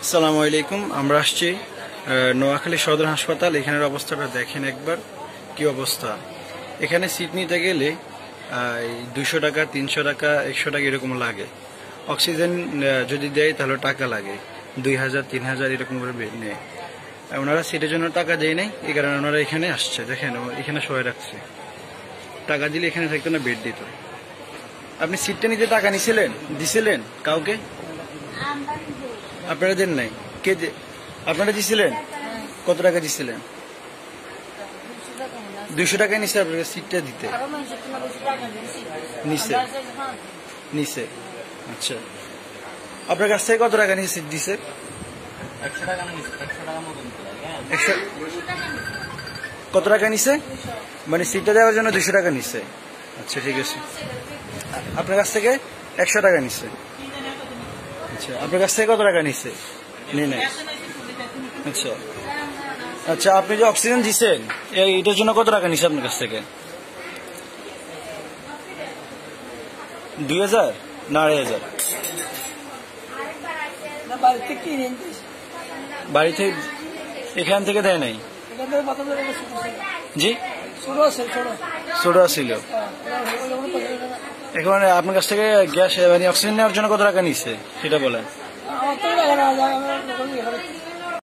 আসসালামু আলাইকুম। আমরা আসছি নোয়াখালী সদর হাসপাতাল। এখানের অবস্থাটা দেখেন একবার, কি অবস্থা। এখানে সিট নিতে গেলে 200 টাকা, 300 টাকা, 100 টাকা এরকম লাগে। অক্সিজেন যদি দেয় তাহলে টাকা লাগে 2000, 3000 এরকম করে বেড নেয়। ওনারা সিটের জন্য টাকা দেয় নাই, এই কারণে ওনারা এখানে আসছে। দেখেন এখানে সবাই রাখছে, টাকা দিলে এখানে থাকতো না, বেড দিত। আপনি সিটটা নিতে টাকা দিছিলেন কাউকে? আপনারা দেন নাই? আপনারা দিছিলেন? কত টাকা দিছিলেন? 200 টাকা নিছে আপনার সিটটা দিতে? নিছে। আচ্ছা, আপনার কাছ থেকে কত টাকা নিয়ে সিট দিছে? 100 কত টাকা নিছে? মানে সিটটা দেওয়ার জন্য 200 টাকা নিছে। আচ্ছা, ঠিক আছে। আপনার কাছ থেকে 100 টাকা নিছে। আচ্ছা, আপনার কাছ থেকে কত টাকা নিছে? নেই। আচ্ছা আচ্ছা, আপনি যে অক্সিজেন দিচ্ছেন এটার জন্য কত টাকা নিছে আপনার কাছ থেকে? 2000 না 2500? বাড়ি থেকে এখান থেকে দেয় নাই? জি, ছোট ছিল। এখন আপনার কাছ থেকে গ্যাস অক্সিজেন নেওয়ার জন্য কত টাকা নিচ্ছে সেটা বলেন।